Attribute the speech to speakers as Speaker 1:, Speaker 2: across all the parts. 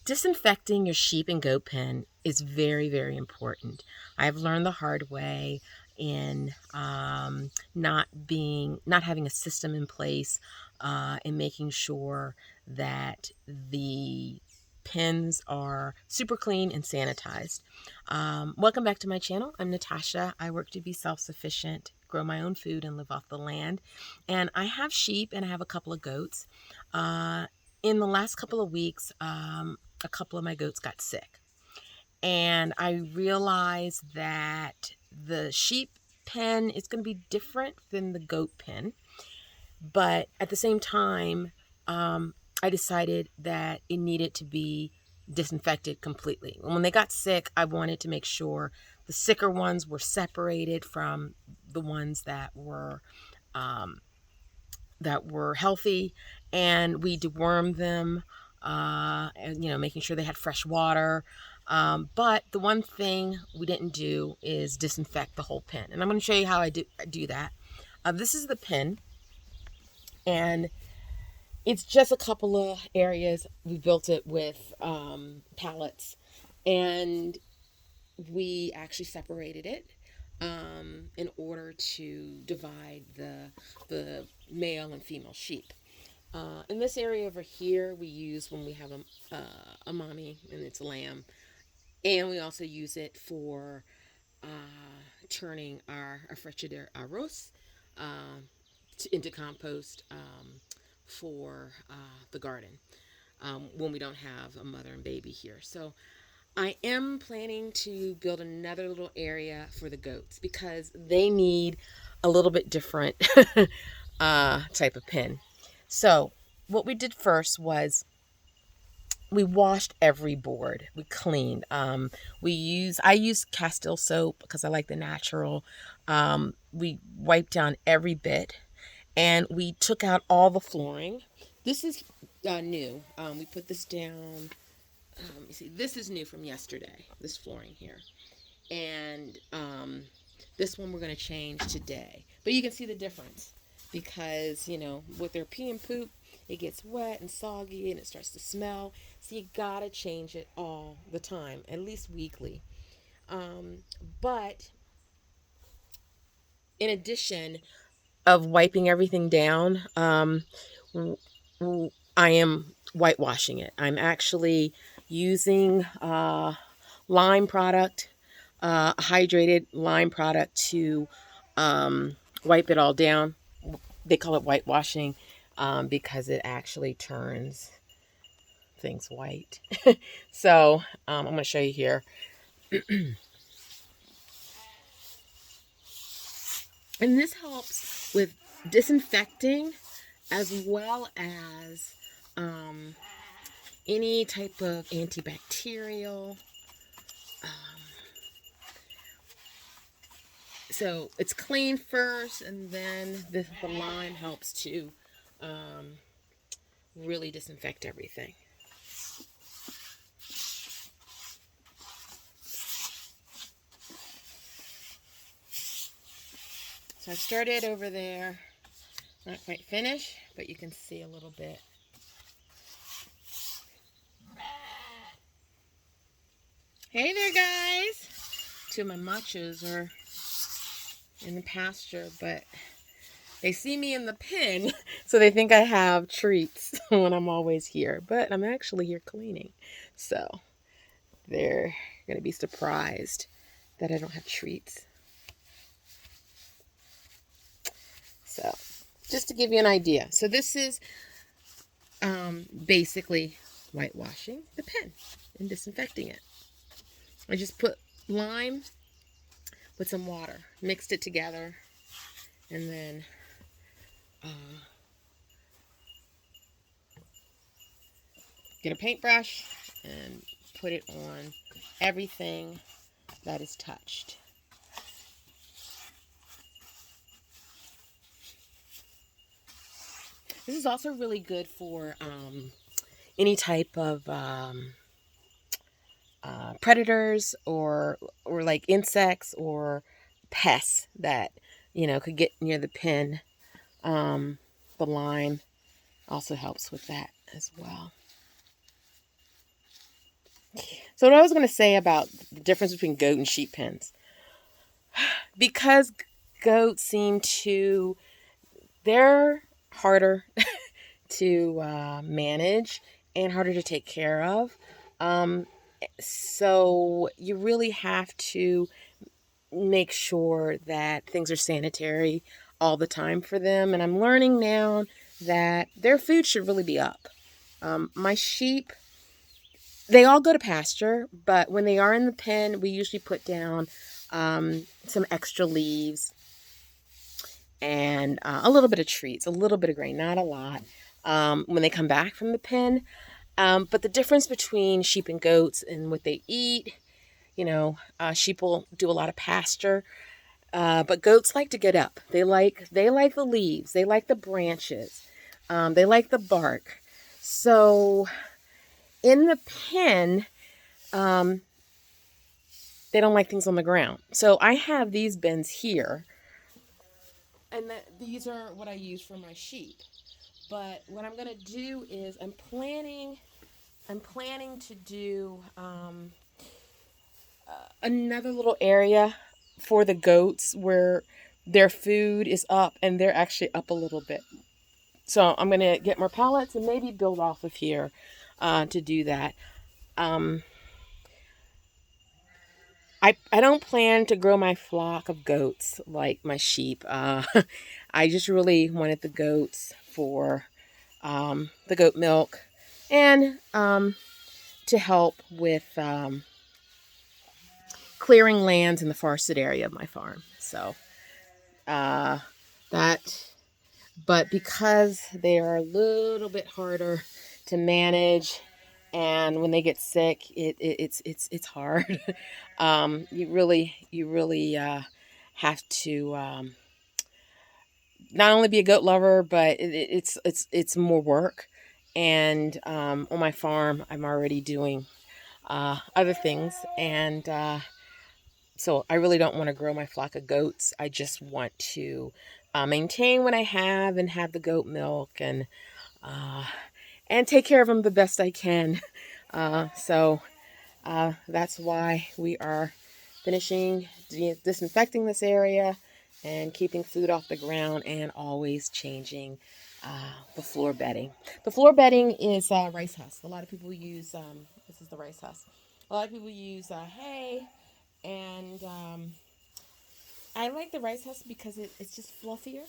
Speaker 1: Disinfecting your sheep and goat pen is very, very important. I've learned the hard way in not having a system in place and making sure that the pens are super clean and sanitized. Welcome back to my channel. I'm Natasha. I work to be self-sufficient, grow my own food, and live off the land. And I have sheep and I have a couple of goats. In the last couple of weeks, a couple of my goats got sick. And I realized that the sheep pen is going to be different than the goat pen. But at the same time, I decided that it needed to be disinfected completely. When they got sick, I wanted to make sure the sicker ones were separated from the ones that were healthy, and we dewormed them, and making sure they had fresh water. But the one thing we didn't do is disinfect the whole pen, and I'm going to show you how I do that. This is the pen, and it's just a couple of areas. We built it with pallets, and we actually separated it in order to divide the male and female sheep. In this area over here, we use when we have a mommy and its lamb, and we also use it for turning our frigidaire arroz into compost for the garden when we don't have a mother and baby here. So I am planning to build another little area for the goats because they need a little bit different type of pen. So what we did first was we washed every board. We cleaned. I use Castile soap because I like the natural. We wiped down every bit, and we took out all the flooring. This is new. We put this down. Let me see. This is new from yesterday. This flooring here, and this one we're going to change today. But you can see the difference because with their pee and poop, it gets wet and soggy and it starts to smell. So you gotta change it all the time, at least weekly. But in addition of wiping everything down, I am whitewashing it. I'm actually using lime product, hydrated lime product to wipe it all down. They call it whitewashing because it actually turns things white. So I'm going to show you here. And this helps with disinfecting as well as any type of antibacterial. So it's clean first, and then the lime helps to really disinfect everything. So I started over there, not quite finished, but you can see a little bit. Hey there, guys! Two of my machos are in the pasture, but they see me in the pen, so they think I have treats when I'm always here. But I'm actually here cleaning, so they're going to be surprised that I don't have treats. So, just to give you an idea. So this is basically whitewashing the pen and disinfecting it. I just put lime with some water, mixed it together, and then get a paintbrush and put it on everything that is touched. This is also really good for any type of predators or like insects or pests that could get near the pen. The lime also helps with that as well. So what I was going to say about the difference between goat and sheep pens, because goats they're harder to manage and harder to take care of. So you really have to make sure that things are sanitary all the time for them. And I'm learning now that their food should really be up. My sheep, they all go to pasture, but when they are in the pen, we usually put down some extra leaves and a little bit of treats, a little bit of grain, not a lot, when they come back from the pen. But the difference between sheep and goats and what they eat, sheep will do a lot of pasture, but goats like to get up. They like the leaves, they like the branches, they like the bark. So in the pen, they don't like things on the ground. So I have these bins here, and these are what I use for my sheep. But what I'm gonna do is I'm planning to do another little area for the goats where their food is up and they're actually up a little bit. So I'm gonna get more pallets and maybe build off of here to do that. I don't plan to grow my flock of goats like my sheep. I just really wanted the goats for the goat milk and to help with clearing lands in the forested area of my farm. So but because they are a little bit harder to manage, and when they get sick, it's hard. You really have to not only be a goat lover, but it's more work. And on my farm, I'm already doing other things, and so I really don't want to grow my flock of goats. I just want to maintain what I have and have the goat milk and take care of them the best I can. So that's why we are finishing disinfecting this area and keeping food off the ground and always changing the floor bedding. The floor bedding is rice husk. A lot of people use, this is the rice husk. A lot of people use hay, and I like the rice husk because it's just fluffier.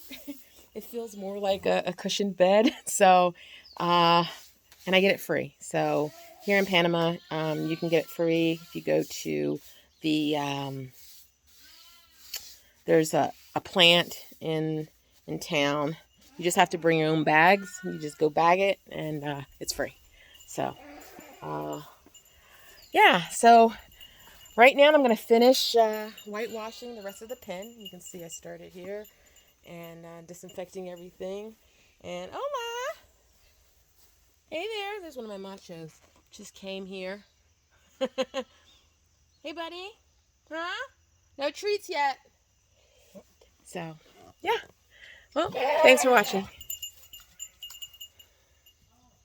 Speaker 1: It feels more like a cushioned bed. So, and I get it free. So here in Panama, you can get it free if you go to the, there's a plant in town. You just have to bring your own bags. You just go bag it, and it's free. So, yeah. So right now I'm going to finish whitewashing the rest of the pen. You can see I started here and disinfecting everything. And oh my, hey there's one of my machos. Just came here. Hey buddy, huh? No treats yet. So, yeah. Well, thanks for watching.